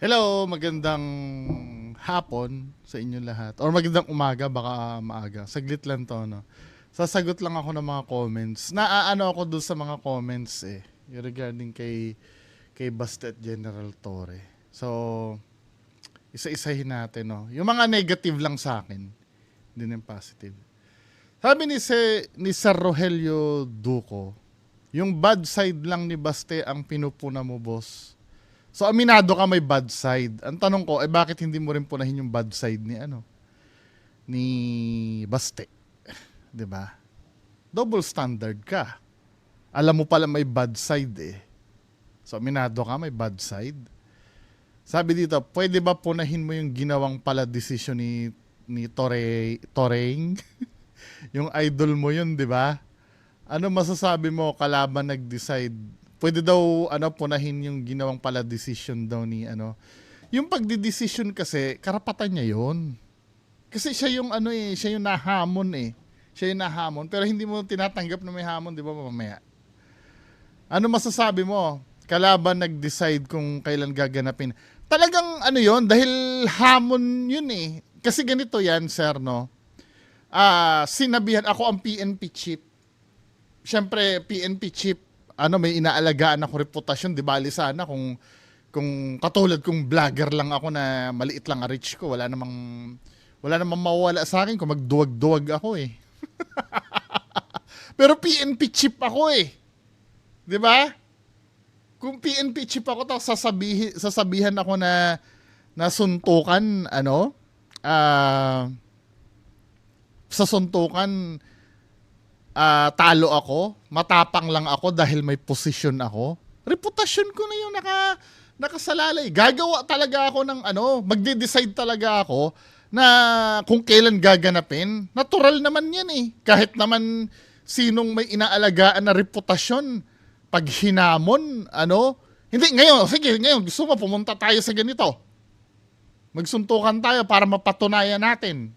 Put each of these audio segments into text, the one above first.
Hello, magandang hapon sa inyo lahat. Or magandang umaga, baka maaga. Saglit lang to, no? Sasagot lang ako ng mga comments. Naaano ako doon sa mga comments eh. Yung regarding kay Bastet General Torre. So, isa-isahin natin, no? Yung mga negative lang sa akin. Hindi na yung positive. Sabi ni Sir Rogelio Duco, yung bad side lang ni Baste ang pinupuna mo, boss. So aminado ka may bad side. Ang tanong ko, bakit hindi mo rin punahin yung bad side ni Baste? 'Di ba? Double standard ka. Alam mo pala may bad side eh. So aminado ka may bad side. Sabi dito, pwede ba punahin mo yung ginawang pala decision ni Toreng? Yung idol mo yun, 'di ba? Ano masasabi mo kalaban nag-decide? Pwede daw punahin yung ginawang pala decision daw ni ano. Yung pagdi-decision kasi karapatan niya 'yon. Kasi siya yung siya yung nahamon eh. Siya yung nahamon pero hindi mo tinatanggap na may hamon, 'di ba mamaya? Ano masasabi mo? Kalaban nag-decide kung kailan gaganapin. Talagang 'yon dahil hamon 'yun eh. Kasi ganito 'yan, sir, no. Sinabihan ako ang PNP chief. Siyempre, PNP chief, may inaalagaan ako reputasyon, di bali sana kung katulad kung vlogger lang ako na maliit lang ang reach ko, wala namang mawawala sa akin kung magduwag-duwag ako eh. Pero PNP chief ako eh. Di ba? Kung PNP chief ako, tapos sasabihan ako na suntukan, sa suntukan, talo ako, matapang lang ako dahil may posisyon ako. Reputasyon ko na yung nakasalalay. Gagawa talaga ako ng magde-decide talaga ako na kung kailan gaganapin. Natural naman yan eh. Kahit naman sinong may inaalagaan na reputasyon, pag hinamon, hindi, ngayon, gusto mo pumunta tayo sa ganito. Magsuntukan tayo para mapatunayan natin.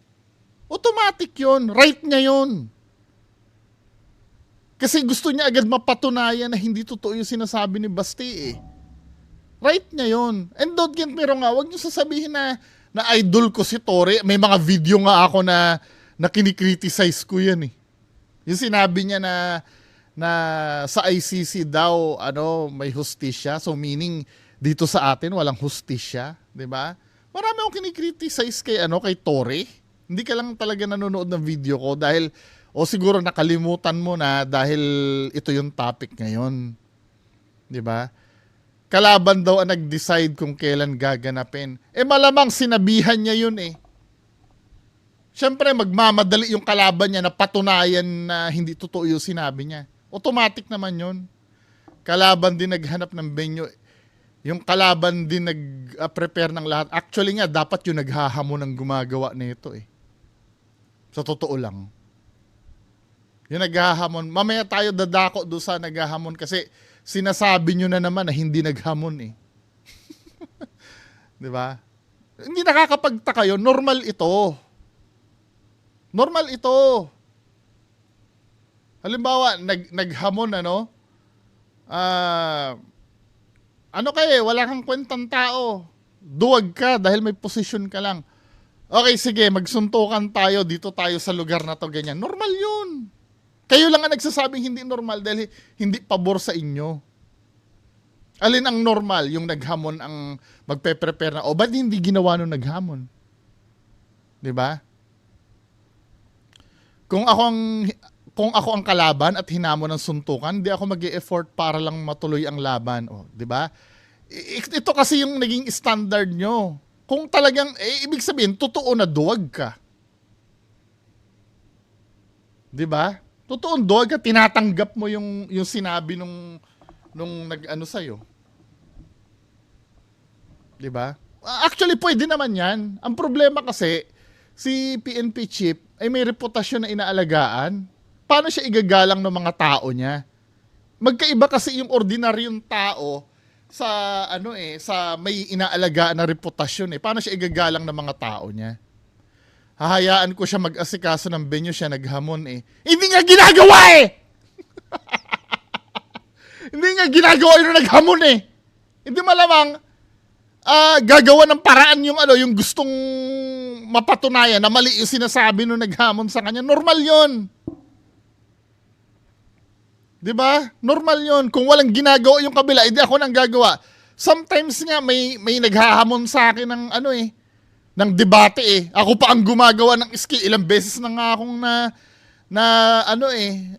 Automatic yun. Right niya yun. Kasi gusto niya agad mapatunayan na hindi totoo yung sinasabi ni Basti eh. Right niya yun. And don't get me wrong nga, huwag niyo sasabihin na idol ko si Torre. May mga video nga ako na kinikriticize ko yan eh. Yung sinabi niya na sa ICC daw, may hustisya. So meaning, dito sa atin, walang hustisya. Diba? Marami akong kinikriticize kay Torre. Hindi ka lang talaga nanonood ng video ko dahil o siguro nakalimutan mo na dahil ito yung topic ngayon. 'Di ba? Kalaban daw ang nag-decide kung kailan gaganapin. Malamang sinabihan niya yun eh. Siyempre magmamadali yung kalaban niya na patunayan na hindi totoo yung sinabi niya. Automatic naman yun. Kalaban din naghanap ng venue. Yung kalaban din nag-prepare ng lahat. Actually nga, dapat yung naghahamon ng gumagawa nito eh. Sa totoo lang. Yung naghahamon. Mamaya tayo dadako doon sa naghahamon kasi sinasabi nyo na naman na hindi naghamon eh. Di ba? Hindi nakakapagtaka yun. Normal ito. Normal ito. Halimbawa, naghamon wala kang kwentang tao. Duwag ka dahil may posisyon ka lang. Okay, sige, magsuntukan tayo. Dito tayo sa lugar na to, ganyan. Normal yun. Kayo lang ang nagsasabing hindi normal dahil hindi pabor sa inyo. Alin ang normal? Yung naghamon ang magpe-prepare na, ba't hindi ginawa nung naghamon? Diba? Kung ako ang kalaban at hinamon ng suntukan, hindi ako mag-e-effort para lang matuloy ang laban. Diba? Ito kasi yung naging standard nyo. Kung talagang, ibig sabihin, totoo na duwag ka. Diba? Totoong duwag ka, tinatanggap mo yung sinabi nung sa'yo. Diba? Actually, pwede naman yan. Ang problema kasi, si PNP chief ay may reputasyon na inaalagaan. Paano siya igagalang ng mga tao niya? Magkaiba kasi yung ordinaryong tao sa sa may inaalagaan na reputasyon eh. Paano siya igagalang ng mga tao niya? Hahayaan ko siya mag-asikaso ng venue, siya naghamon eh. Hindi nga ginagawa eh! Hindi nga ginagawa yung naghamon eh. Hindi malamang, gagawa ng paraan yung ano, yung gustong mapatunayan na mali yung sinasabi nung naghamon sa kanya. Normal 'yon. 'Di ba? Normal 'yon. Kung walang ginagawa yung kabila, edi ako nang gagawa. Sometimes nga may naghahamon sa akin ng ano ng debate Ako pa ang gumagawa ng ski. Ilang beses na nga akong na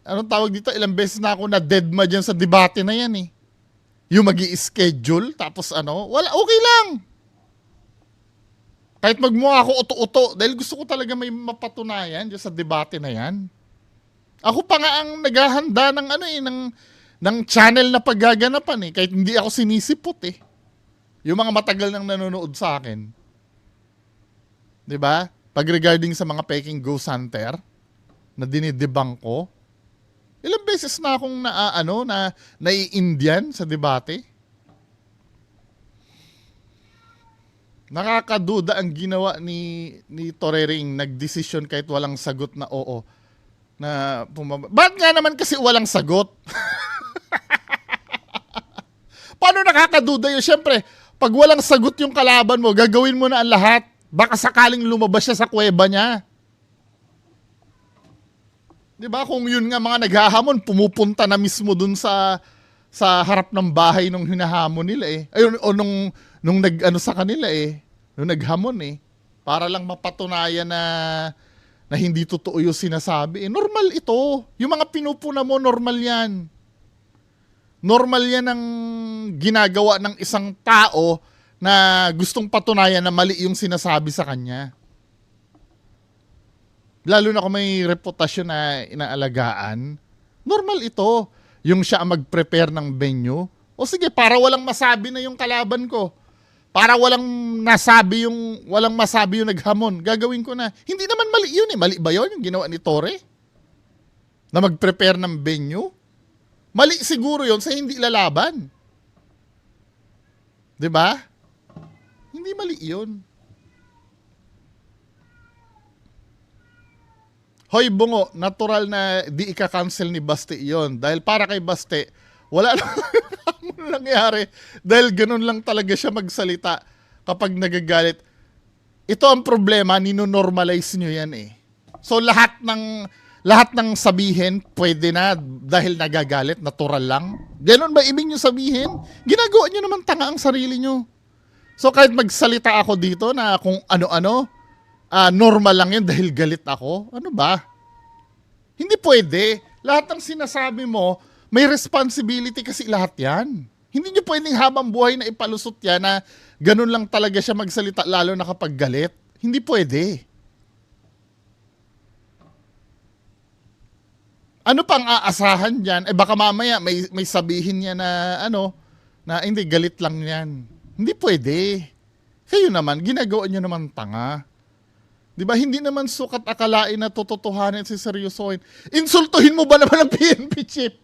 anong tawag dito? Ilang beses na ako na deadma diyan sa debate na yan Yung magi-schedule tapos wala, okay lang. Kahit magmukha ako uto-uto dahil gusto ko talaga may mapatunayan diyan sa debate na yan. Ako pa nga ang naghahanda ng ng channel na paggaganapan kahit hindi ako sinisipot Yung mga matagal nang nanonood sa akin. 'Di ba? Pag regarding sa mga peking ghost hunter na dinidebunk ko, ilang beses na akong nai-Indian sa debate. Nakakaduda ang ginawa ni Torering, nagdesisyon kahit walang sagot na oo. Ba't nga naman kasi walang sagot? Paano nakakaduda yun? Siyempre, pag walang sagot yung kalaban mo, gagawin mo na ang lahat. Baka sakaling lumabas siya sa kuweba niya. Diba? Kung yun nga mga naghahamon, pumupunta na mismo dun sa harap ng bahay nung hinahamon nila Ayun, o nung sa kanila nung naghamon para lang mapatunayan na hindi totoo yung sinasabi. Normal ito. Yung mga pinupuna mo, normal yan. Normal yan ang ginagawa ng isang tao na gustong patunayan na mali yung sinasabi sa kanya. Lalo na kung may reputasyon na inaalagaan, normal ito. Yung siya ang mag-prepare ng venue. O sige, para walang masabi na yung kalaban ko. Para walang masabi yung naghamon. Gagawin ko na. Hindi naman mali yun Mali ba yun yung ginawa ni Tore? Na mag-prepare ng venue? Mali siguro yun sa hindi lalaban. 'Di ba? Hindi mali yun. Hoy Bungo, natural na di ika-cancel ni Baste yon dahil para kay Baste, wala lang nangyari dahil ganun lang talaga siya magsalita kapag nagagalit. Ito ang problema, nino-normalize nyo yan So lahat ng sabihin pwede na dahil nagagalit, natural lang. Ganun ba ibig nyo sabihin? Ginagawa nyo naman tanga ang sarili nyo. So kahit magsalita ako dito na kung ano-ano, normal lang yun dahil galit ako. Ano ba? Hindi pwede. Lahat ng sinasabi mo, may responsibility kasi lahat yan. Hindi nyo pwedeng habang buhay na ipalusot yan na ganun lang talaga siya magsalita lalo na kapag galit. Hindi pwede. Ano pang aasahan dyan? Baka mamaya may sabihin niya na na hindi, galit lang yan. Hindi pwede. Kayo naman, ginagawa nyo naman tanga. Diba, hindi naman sukat akalain na tototohanin si seryosohin. Insultuhin mo ba naman ang PNP chief?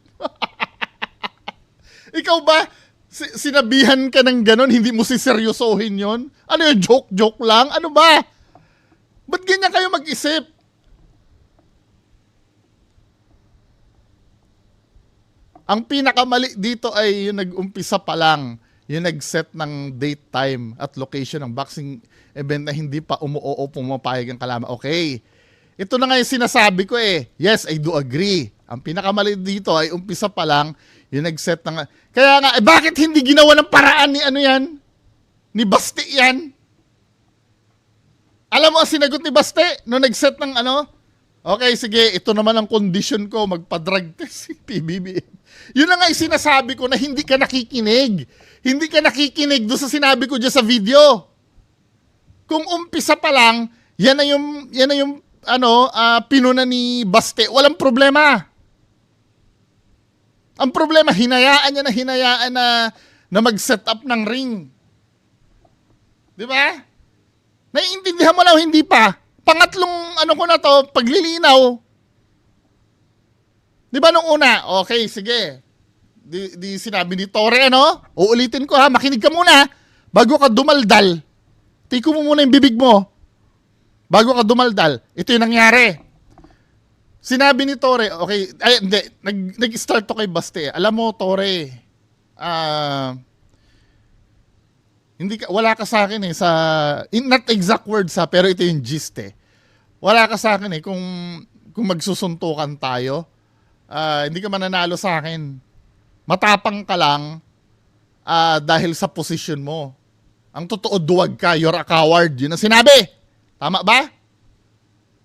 Ikaw ba, sinabihan ka ng ganon, hindi mo siseryosohin yon? Ano yun, joke-joke lang? Ano ba? Ba't ganyan kayo mag-isip? Ang pinakamali dito ay yung nag-umpisa pa lang, yung nag-set ng date, time, at location ng boxing event na hindi pa pumapayag ang kalaban. Okay. Ito na nga yung sinasabi ko Yes, I do agree. Ang pinakamali dito ay umpisa pa lang, yung nag-set ng... Kaya nga, bakit hindi ginawa ng paraan ni yan? Ni Baste yan? Alam mo ang sinagot ni Baste? No nag-set ng Okay, sige, ito naman ang condition ko, magpa-drug test si PBBM. Yun na nga yung sinasabi ko na hindi ka nakikinig. Hindi ka nakikinig doon sa sinabi ko dyan sa video. Kung umpisa pa lang, yan na yung pinuna ni Baste, walang problema. Ang problema, hinayaan na mag-set up ng ring. Di ba? Naiintindihan mo lang, hindi pa. Pangatlong ko na to, paglilinaw. Di ba nung una? Okay, sige. Di sinabi ni Tore, uulitin ko makinig ka muna. Bago ka dumaldal. Tiko mo muna yung bibig mo. Bago ka dumaldal. Ito yung nangyari. Sinabi ni Tore, okay, hindi, nag-start to kay Baste. Alam mo, Tore, Wala ka sa akin sa not exact words pero ito yung gist Wala ka sa akin kung magsusuntukan tayo. Hindi ka mananalo sa akin. Matapang ka lang dahil sa position mo. Ang totoo, duwag ka. You're a coward. Yun ang sinabi. Tama ba?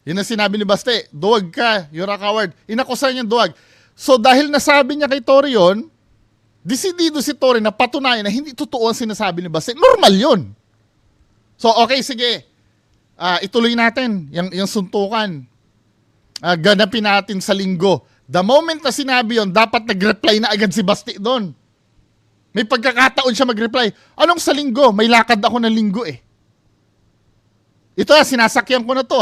Yun ang sinabi ni Baste. Duwag ka. You're a coward. Inakusan niya duwag. So dahil nasabi niya kay Tory yun, desidido si Tory na patunayan na hindi totoo ang sinasabi ni Baste. Normal yun. So okay, sige. Ituloy natin yung suntukan. Ganapin natin sa linggo. The moment na sinabi yun, dapat nag-reply na agad si Baste doon. May pagkakataon siya mag-reply. Anong sa linggo? May lakad ako ng linggo Ito sinasakyan ko na to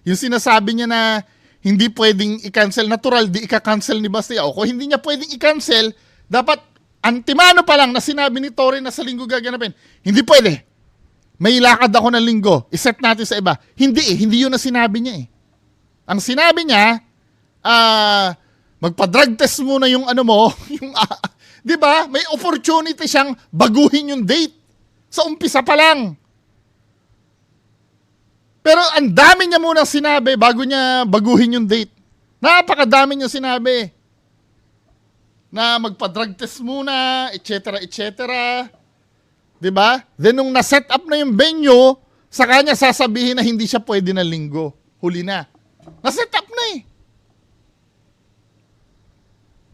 Yung sinasabi niya na hindi pwedeng i-cancel. Natural, di i-cancel ni Baste. O kung hindi niya pwedeng i-cancel, dapat antimano pa lang na sinabi ni Tory na sa linggo gaganapin. Hindi pwede. May lakad ako ng linggo. I-set natin sa iba. Hindi yun na sinabi niya Ang sinabi niya, magpa-drug test muna yung ano mo, yung 'di ba? May opportunity siyang baguhin yung date sa umpisa pa lang. Pero ang dami niya munang sinabi bago niya baguhin yung date. Napakadami niya sinabi. Na magpa-drug test muna, etc., etc. 'Di ba? Then nung na-set up na yung venue, sa kanya sasabihin na hindi siya pwede na linggo. Huli na. Na-set up na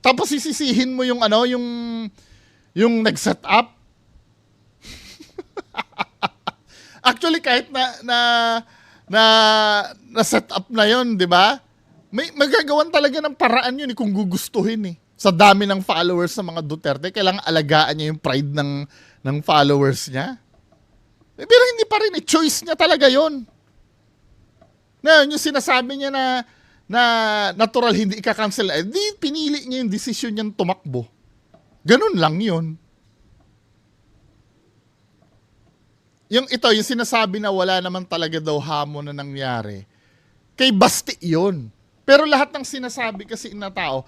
Tapos sisisihin mo yung yung nag-set up. Actually kahit na set up na yon, 'di ba? May magagawan talaga ng paraan yun kung gugustuhin Sa dami ng followers ng mga Duterte, kailangan alagaan niya yung pride ng followers niya. Pero hindi pa rin choice niya talaga yon. Ngayon, yung sinasabi niya na natural hindi ika-cancel, di pinili niya yung desisyon niyang tumakbo. Ganun lang yun. Yung sinasabi na wala naman talaga daw hamon na nangyari, kay Baste yun. Pero lahat ng sinasabi kasi na tao,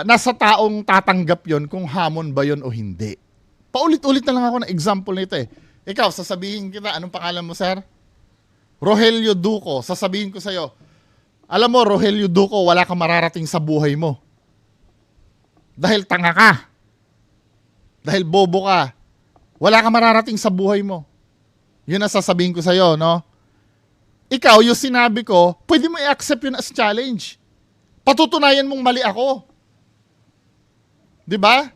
nasa taong tatanggap yon kung hamon ba yon o hindi. Paulit-ulit na lang ako ng example nito Ikaw, sasabihin kita, anong pangalan mo, sir? Rogelio Duco. Sasabihin ko sa'yo, alam mo, Rogelio Duco, wala kang mararating sa buhay mo. Dahil tanga ka. Dahil bobo ka. Wala kang mararating sa buhay mo. Yun ang sasabihin ko sa'yo, no? Ikaw, yung sinabi ko, pwede mo i-accept yun as challenge. Patutunayan mong mali ako. Diba?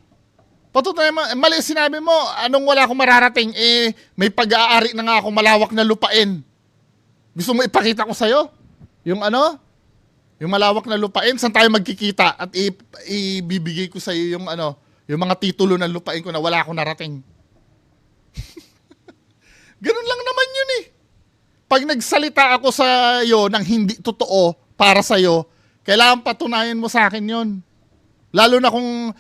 Patutunayan mo, mali sinabi mo, anong wala akong mararating? May pag-aari na nga akong malawak na lupain. Gusto mo ipakita ko sa'yo? Yung yung malawak na lupain, saan tayo magkikita at ibibigay ko sa'yo yung yung mga titulo ng lupain ko na wala akong narating. Ganun lang naman yun Pag nagsalita ako sa iyo ng hindi totoo para sa iyo, kailangan patunayan mo sa akin yon. Lalo na kung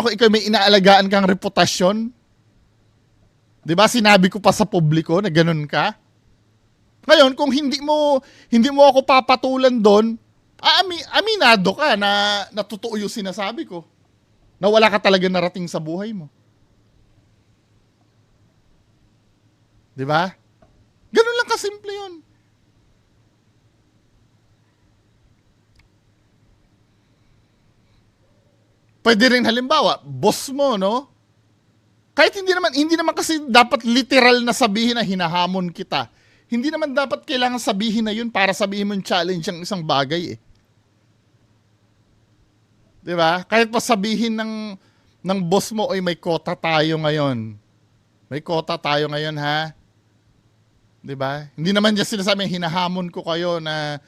ikaw may inaalagaan kang reputasyon. 'Di ba? Sinabi ko pa sa publiko na ganun ka. Ngayon, kung hindi mo ako papatulan doon, aminado ka na totoo yung sinasabi ko. Na wala ka talaga narating sa buhay mo. 'Di ba? Ganun lang kasimple yun. Pwede rin halimbawa, boss mo, no? Kahit hindi naman kasi dapat literal na sabihin na hinahamon kita. Hindi naman dapat kailangan sabihin na yun para sabihin mo yung challenge ang isang bagay 'Di ba? Kahit pa sabihin ng boss mo, oy may quota tayo ngayon. May quota tayo ngayon ha. 'Di ba? Hindi naman niya sinasabi hinahamon ko kayo na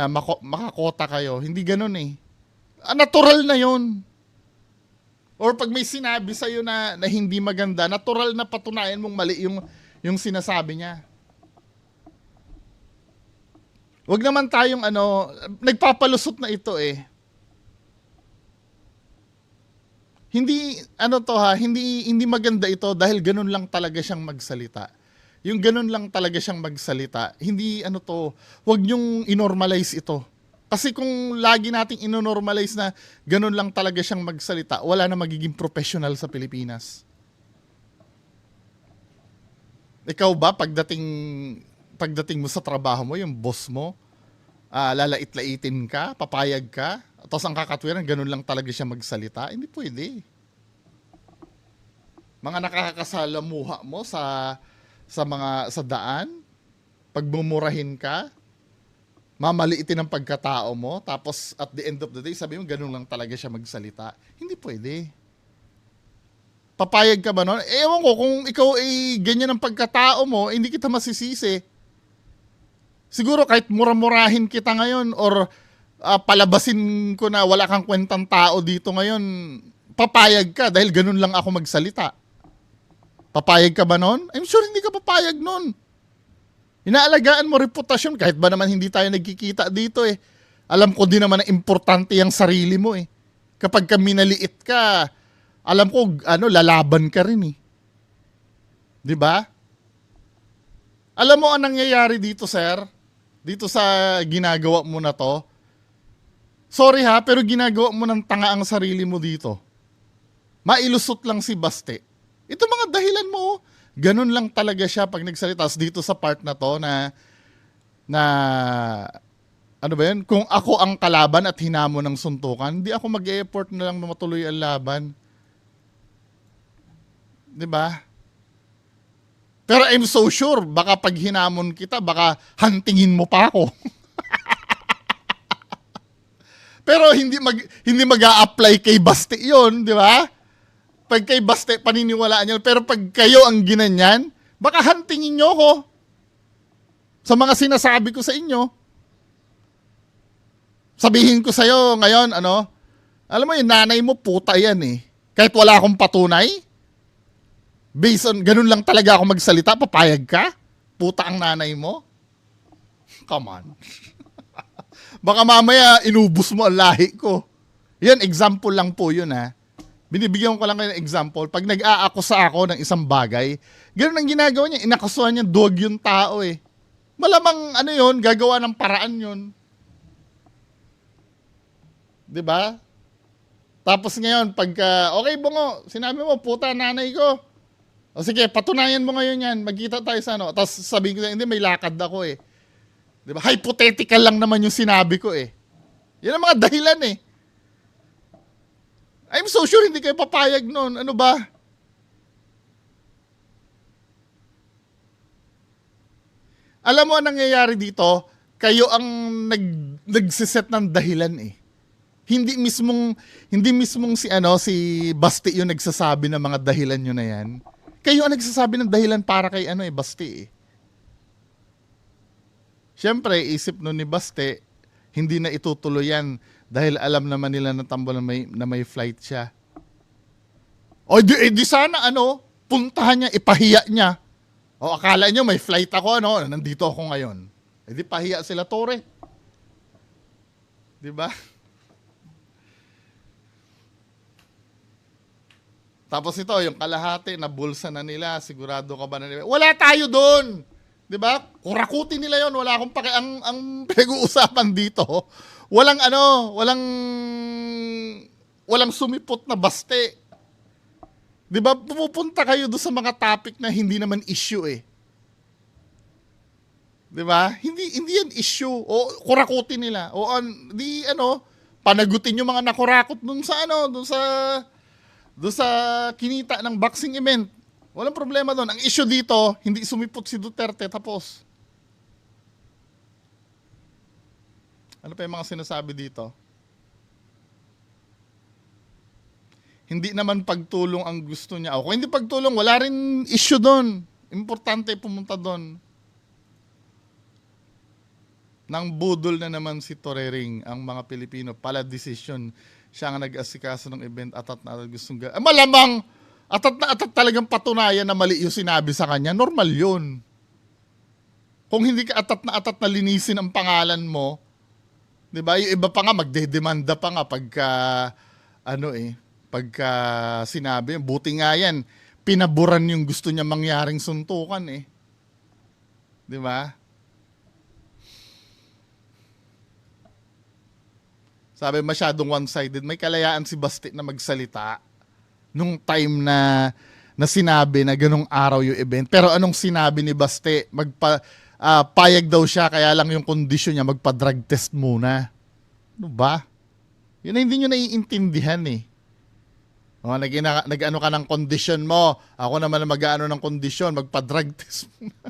makakota kayo. Hindi ganoon Natural na 'yon. Or pag may sinabi sa iyo na hindi maganda, natural na patunayan mong mali yung sinasabi niya. Wag naman tayong nagpapalusot na ito Hindi hindi maganda ito dahil ganun lang talaga siyang magsalita. Yung ganun lang talaga siyang magsalita, hindi wag niyong inormalize ito. Kasi kung lagi nating inonormalize na ganun lang talaga siyang magsalita, wala na magiging professional sa Pilipinas. Ikaw ba, pagdating mo sa trabaho mo, yung boss mo, lalait-laitin ka, papayag ka, tapos ang kakatwiran, ganun lang talaga siya magsalita? Hindi pwede. Mga nakakasalamuha mo sa daan, pagmumurahin ka, mamaliitin ang pagkatao mo, tapos at the end of the day, sabi mo, ganun lang talaga siya magsalita. Hindi pwede. Papayag ka ba nun? Ewan ko, kung ikaw ay ganyan ang pagkatao mo, hindi kita masisisi. Siguro kahit mura-murahin kita ngayon or palabasin ko na wala kang kwentang tao dito ngayon, papayag ka dahil ganun lang ako magsalita. Papayag ka ba nun? I'm sure hindi ka papayag nun. Inaalagaan mo reputasyon kahit ba naman hindi tayo nagkikita dito eh. Alam ko din naman na importante yung sarili mo eh. Kapag ka minaliit ka, alam ko lalaban ka rin eh. 'Di ba? Alam mo ang nangyayari dito, sir? Dito sa ginagawa mo na to. Sorry ha, pero ginagawa mo ng tanga ang sarili mo dito. Mailusot lang si Baste. Ito mga dahilan mo. Ganun lang talaga siya pag nagsalita. Dito sa part na to na ano ba yun? Kung ako ang kalaban at hinamon ng suntukan, hindi ako mag-e-effort na lang na matuloy ang laban. 'Di ba? Pero I'm so sure, baka pag hinamon kita, baka hantingin mo pa ako. Pero hindi mag-a-apply kay Baste 'yon, 'di ba? Pag kay Baste, paniniwalaan niyo. Pero pag kayo ang ginanyan, baka hantingin niyo ako. Sa mga sinasabi ko sa inyo. Sabihin ko sa'yo ngayon, alam mo yung nanay mo, puta yan eh. Kahit wala akong patunay, based on, ganun lang talaga ako magsalita, papayag ka? Puta ang nanay mo? Come on. Baka mamaya inubos mo ang lahi ko. Yan, example lang po yun ha. Binibigyan ko lang kayo ng example. Pag nag-aakusa ako ng isang bagay, ganun ang ginagawa niya. Inakusuhan niya, dog yung tao eh. Malamang yun, gagawa ng paraan yun. 'Di ba? Tapos ngayon, pagka, okay bungo, sinabi mo, puta nanay ko. O sige, patunayan mo ngayon yan. Magkita tayo sa Tapos sabihin ko, hindi, may lakad ako eh. 'Di ba? Hypothetical lang naman yung sinabi ko eh. Yan ang mga dahilan eh. I'm so sure hindi kayo papayag nun. Ano ba? Alam mo ang nangyayari dito, kayo ang nagsiset ng dahilan eh. Hindi mismong si Basti yung nagsasabi ng mga dahilan nyo na yan. Kayo ang nagsasabi ng dahilan para kay Basti eh. Siyempre, isip nun ni Basti, hindi na itutuloy yan dahil alam naman nila na tambol na may flight siya. O di sana puntahan niya, ipahiya niya. O akala niyo may flight ako, nandito ako ngayon. Di pahiya sila, Tore. Di ba? Tapos ito, yung kalahati na bulsa na nila, sigurado ka ba na nila? Wala tayo doon! 'Di ba? Kurakutin nila 'yon, wala akong ang pinag-uusapan dito. Walang sumipot na Baste. 'Di ba? Pumupunta kayo do sa mga topic na hindi naman issue eh. 'Di ba? Hindi yan issue. O kurakutin nila. O panagutin yung mga nakurakot dun sa kinita ng boxing event. Walang problema doon. Ang issue dito, hindi sumipot si Duterte, tapos. Ano pa yung mga sinasabi dito? Hindi naman pagtulong ang gusto niya. O kung hindi pagtulong, wala rin issue doon. Importante pumunta doon. Nang budol na naman si Torering ang mga Pilipino. Pala decision. Siya ang nag-asikaso ng event at na gustong malamang atat na atat talagang patunayan na mali yung sinabi sa kanya. Normal yun. Kung hindi ka atat na linisin ang pangalan mo, di ba? Yung iba pa nga, magdedemanda pa nga pagka sinabi. Buti nga yan, pinaburan yung gusto niya mangyaring suntukan eh. Di ba? Sabi masyadong one-sided. May kalayaan si Basti na magsalita nung time na na sinabi na ganong araw yung event. Pero anong sinabi ni Baste? Payag daw siya, kaya lang yung kondisyon niya, magpa-drug test muna. Ano ba? Yun na hindi nyo naiintindihan eh. O, nag-ano ka ng kondisyon mo. Ako naman na mag-ano ng kondisyon, magpa-drug test muna.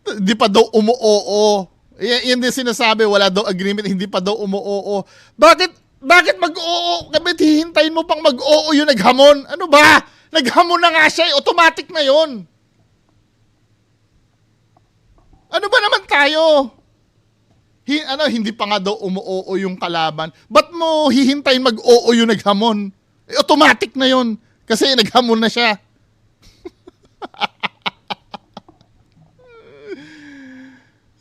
Hindi pa daw umuoo. Yan din sinasabi, wala daw agreement, hindi pa daw umuoo. Bakit mag-oo? Kapit hihintayin mo pang mag-oo yung naghamon? Ano ba? Naghamon na nga siya, automatic na yon. Ano ba naman tayo? Hindi pa nga daw umuoo yung kalaban. Ba't mo hihintayin mag-oo yung naghamon? Automatic na yon. Kasi naghamon na siya.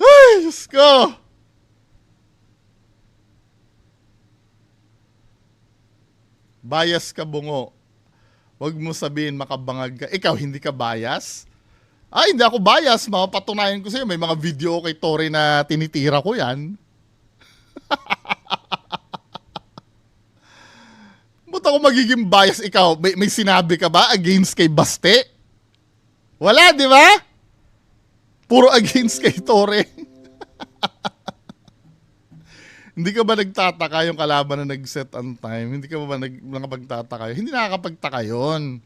Ay, Diyos ko. Bias ka, bungo. Huwag mo sabihin makabangag ka. Ikaw, hindi ka bias? Hindi ako bias. Mapapatunayan ko sa'yo. May mga video kay Tore na tinitira ko yan. Ba't ako magiging bias? Ikaw, may sinabi ka ba against kay Baste? Wala, di ba? Puro against kay Tore. Hindi ka ba nagtataka yung kalaban na nag-set on time? Hindi ka ba nakapagtataka yun? Hindi nakakapagtaka yun.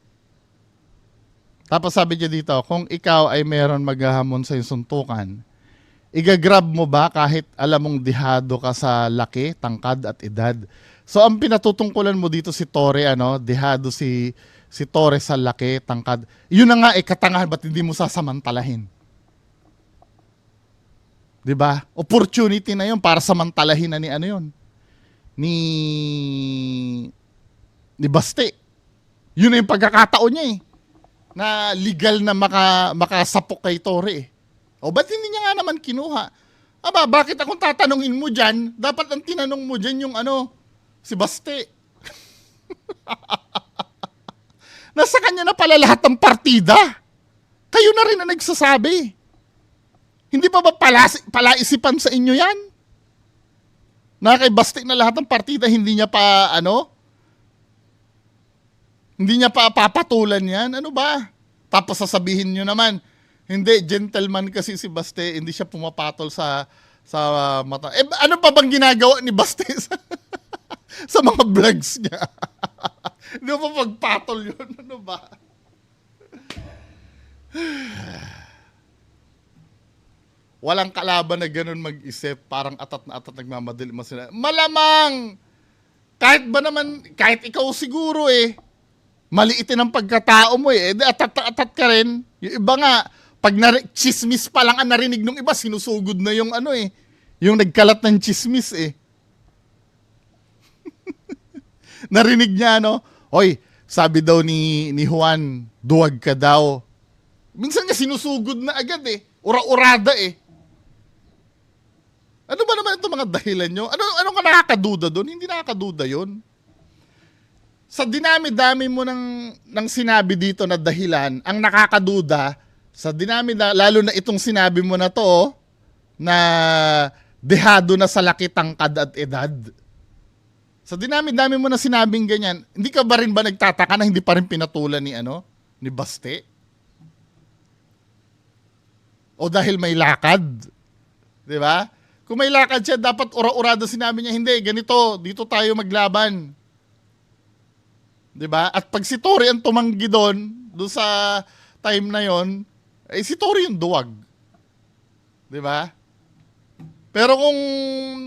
Tapos sabi niya dito, kung ikaw ay meron maghahamon sa suntukan, igagrab mo ba kahit alam mong dihado ka sa laki, tangkad at edad? So ang pinatutungkulan mo dito si Tore, dihado si Tore sa laki, tangkad. Yun na nga, katangahan, ba't hindi mo sasamantalahin? Diba? Opportunity na yun para samantalahin na ni ni Baste. Yun na yung pagkakataon niya eh. Na legal na makasapok kay Tore eh. O ba't hindi niya nga naman kinuha? Bakit akong tatanungin mo dyan? Dapat ang tinanong mo dyan yung si Baste. Nasa kanya na pala lahat ng partida. Kayo na rin ang nagsasabi. Hindi pa ba palaisipan sa inyo yan? Na kay Baste na lahat ng partida, hindi niya pa hindi niya pa papatulan yan? Ano ba? Tapos sasabihin nyo naman, hindi, gentleman kasi si Baste, hindi siya pumapatol sa mata. Ano pa bang ginagawa ni Baste sa mga vlogs niya? Hindi pa pagpatol yun? Ano ba? Walang kalaban na ganun mag-isip, parang atat na atat nagmamadali mo sila. Malamang! Kahit ikaw siguro maliitin ang pagkatao mo atat na atat ka rin. Yung iba nga, pag chismis pa lang ang narinig ng iba, sinusugod na yung yung nagkalat ng chismis Narinig niya, Hoy, sabi daw ni Juan, duwag ka daw. Minsan nga sinusugod na agad ura-urada Ano ba naman itong mga dahilan nyo? Ano ka nakakaduda doon? Hindi nakakaduda yon. Sa dinami-dami mo ng sinabi dito na dahilan, ang nakakaduda, lalo na itong sinabi mo na to, na dehado na sa laki, tangkad at edad. Sa dinami-dami mo na sinabing ganyan, hindi ka ba rin nagtataka na hindi pa rin pinatulan ni Baste? O dahil may lakad? Di ba? Kung may lakad siya, dapat ura-urado sinabi niya, hindi, ganito, dito tayo maglaban. Diba? At pag si Tore ang tumanggi doon sa time na yon, si Tore yung duwag. Diba? Pero kung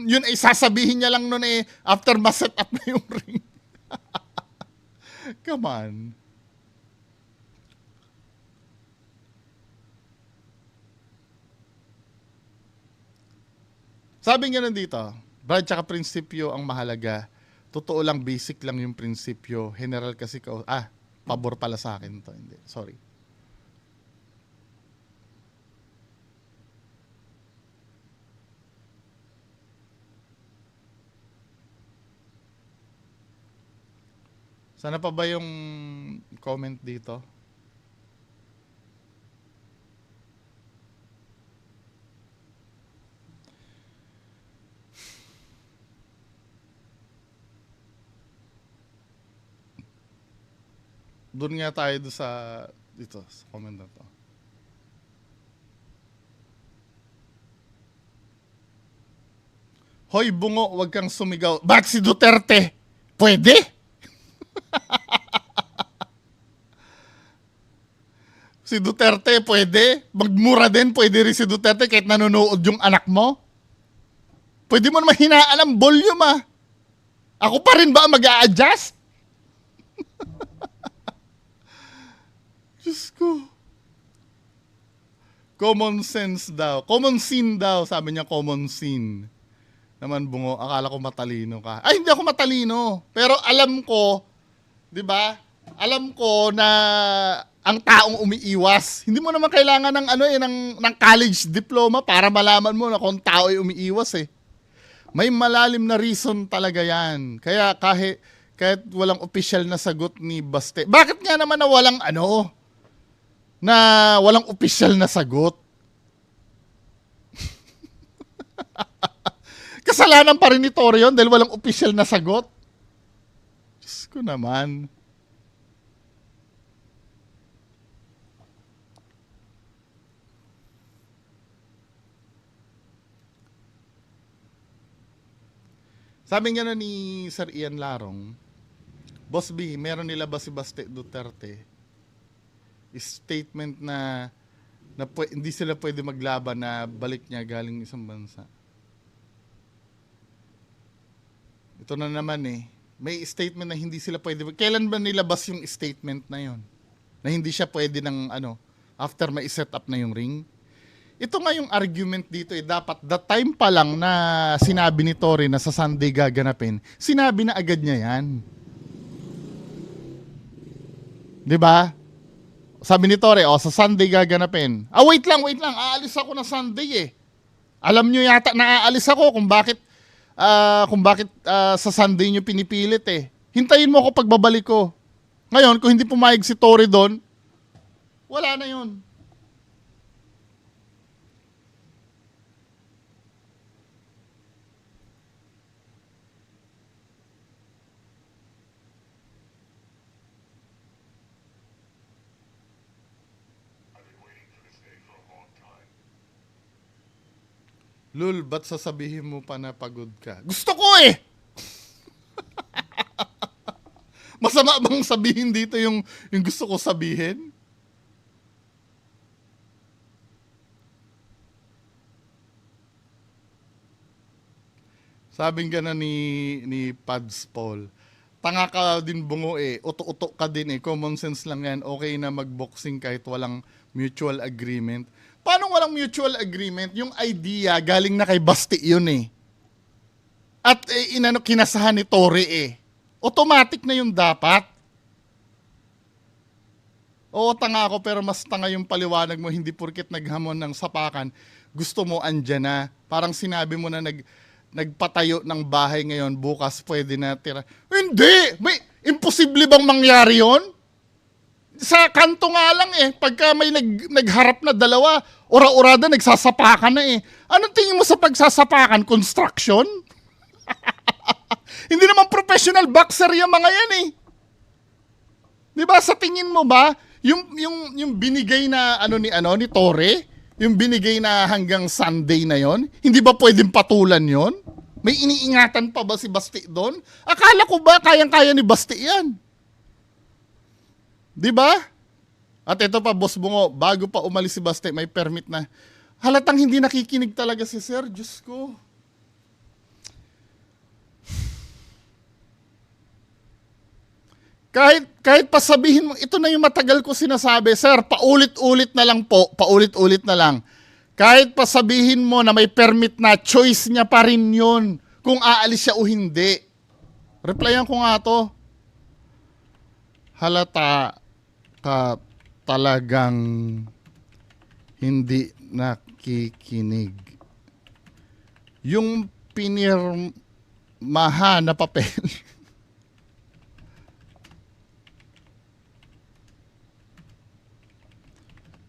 yun ay sasabihin niya lang noon after ma-set up na yung ring. Come on. Sabi nga nandito, Brad, tsaka prinsipyo ang mahalaga. Totoo lang, basic lang yung prinsipyo. General kasi pabor pala sa akin to. Hindi, sorry. Sana pa ba yung comment dito? Doon nga tayo sa dito sa comment na to. Hoy bungo, wag kang sumigaw. Bakit si Duterte? Pwede? Si Duterte pwede? Magmura din pwede rin si Duterte kahit nanonood yung anak mo? Pwede mo naman hinaan ang volume ah. Ako pa rin ba mag-a-adjust? Diyos ko. Common sense daw. Common scene daw. Sabi niya common scene. Naman bungo, akala ko matalino ka. Ay, hindi ako matalino. Pero alam ko, di ba? Alam ko na ang taong umiiwas. Hindi mo naman kailangan ng ng college diploma para malaman mo na kung tao ay umiiwas eh. May malalim na reason talaga yan. Kaya kahit walang official na sagot ni Baste. Bakit nga naman na walang official na sagot? Kasalanan pa rin ni Tory yun dahil walang official na sagot. Diyos ko naman. Sabi nga na ni Sir Ian Larong, Boss B, meron nila ba si Baste Duterte? Statement na hindi sila pwede maglaban na balik niya galing isang bansa. Ito na naman eh. May statement na hindi sila pwede. Kailan ba nilabas yung statement na yon? Na hindi siya pwede ng after ma-set up na yung ring? Ito nga yung argument dito eh. Dapat the time pa lang na sinabi ni Tory na sa Sunday gaganapin, sinabi na agad niya yan. Diba? Sabi ni Tory, sa Sunday gaganapin. Wait lang. Aalis ako na Sunday eh. Alam nyo yata na aalis ako kung bakit sa Sunday nyo pinipilit eh. Hintayin mo ako pagbabalik ko. Ngayon, kung hindi pumayag si Tory doon, wala na yun. Lul, ba't sasabihin mo pa na pagod ka? Gusto ko eh! Masama bang sabihin dito yung gusto ko sabihin? Sabing gana ni Pads Paul, tanga ka din bungo eh, uto-uto ka din eh, common sense lang yan, okay na magboxing kahit walang mutual agreement. Paano walang mutual agreement? Yung idea galing na kay Basti yun eh. At kinasahan ni Tory eh. Automatic na yung dapat. Oo, tanga ako pero mas tanga yung paliwanag mo, hindi porket naghamon ng sapakan, gusto mo andyan na. Parang sinabi mo na nagpatayo ng bahay ngayon, bukas pwede na tira. Hindi! Imposible bang mangyari yon? Sa kanto nga lang eh, pagka may nagharap na dalawa, ora-orada, nagsasapakan na eh. Anong tingin mo sa pagsasapakan? Construction? Hindi naman professional boxer yung mga yan eh. Di ba? Sa tingin mo ba, yung binigay na ni Tory, yung binigay na hanggang Sunday na yon, hindi ba pwedeng patulan yon? May iniingatan pa ba si Basti doon? Akala ko ba kayang-kaya ni Basti yan? Di ba? At ito pa, Boss Bungo, bago pa umalis si Basti, may permit na. Halatang hindi nakikinig talaga si Sir. Diyos ko. Kahit pa sabihin mo, ito na yung matagal ko sinasabi, Sir, paulit-ulit na lang po, paulit-ulit na lang. Kahit pa sabihin mo na may permit na, choice niya pa rin yun kung aalis siya o hindi. Replyan ko nga to. Halata ka talagang hindi nakikinig. Yung pinirmahan na papel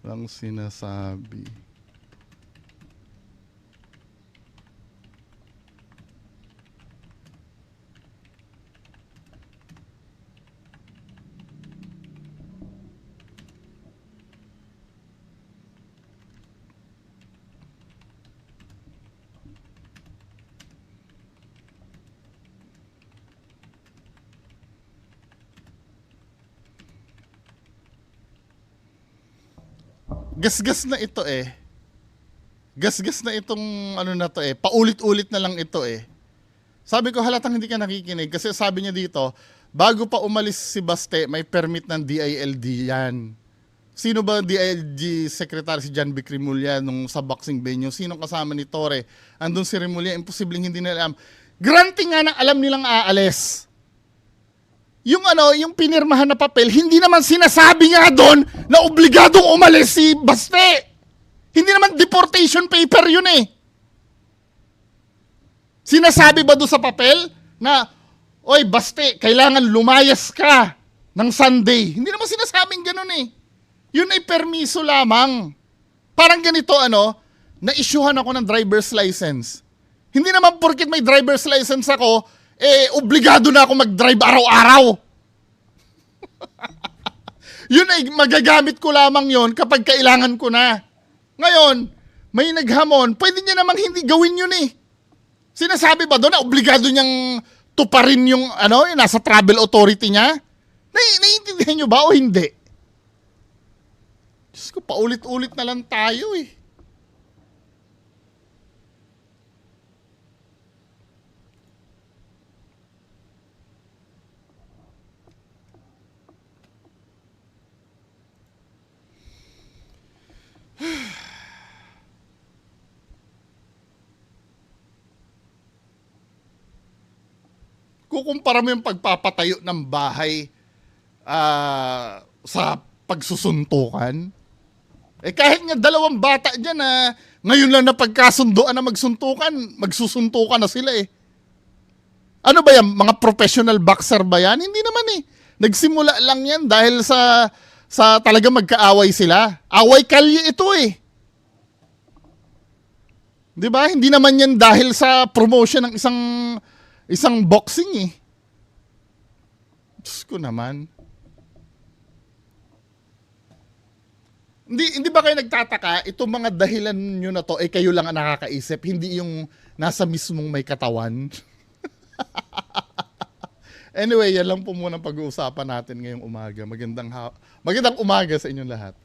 lang sinasabi. Gasgas na ito eh. Gasgas na itong ano na to eh. Paulit-ulit na lang ito eh. Sabi ko halatang hindi ka nakikinig kasi sabi niya dito, bago pa umalis si Baste, may permit ng DILG yan. Sino ba DILG Secretary? Si John Vic Rimulya nung sa boxing venue? Sino kasama ni Torre? Andun si Rimulya, imposibleng hindi nila alam. Granting nga na alam nilang aalis. Yung yung pinirmahan na papel, hindi naman sinasabi nga doon na obligadong umalis si Baste. Hindi naman deportation paper yun eh. Sinasabi ba doon sa papel na, oy Baste, kailangan lumayas ka ng Sunday? Hindi naman sinasabing ganun eh. Yun ay permiso lamang. Parang ganito na-issuehan ako ng driver's license. Hindi naman porket may driver's license ako, obligado na ako mag-drive araw-araw. Yun ay magagamit ko lamang yon kapag kailangan ko na. Ngayon, may naghamon, pwede niya namang hindi gawin yun eh. Sinasabi ba doon na obligado niyang tuparin yung yung nasa travel authority niya? Naiintindihan niyo ba o hindi? Diyos ko, paulit-ulit na lang tayo eh. Kukumpara mo yung pagpapatayo ng bahay sa pagsusuntukan. Kahit nga dalawang bata dyan na ngayon lang na pagkasunduan na magsusuntukan na sila eh. Ano ba yan? Mga professional boxer ba yan? Hindi naman eh. Nagsimula lang yan dahil sa talaga magkaaway sila. Away kalye ito eh. 'Di ba? Hindi naman yan dahil sa promotion ng isang boxing eh. Diyos ko naman. Hindi ba kayo nagtataka, itong mga dahilan nyo na to, kayo lang ang nakakaisip, hindi yung nasa mismong may katawan? Anyway, yan lang po muna pag-uusapan natin ngayong umaga. Magandang umaga sa inyong lahat.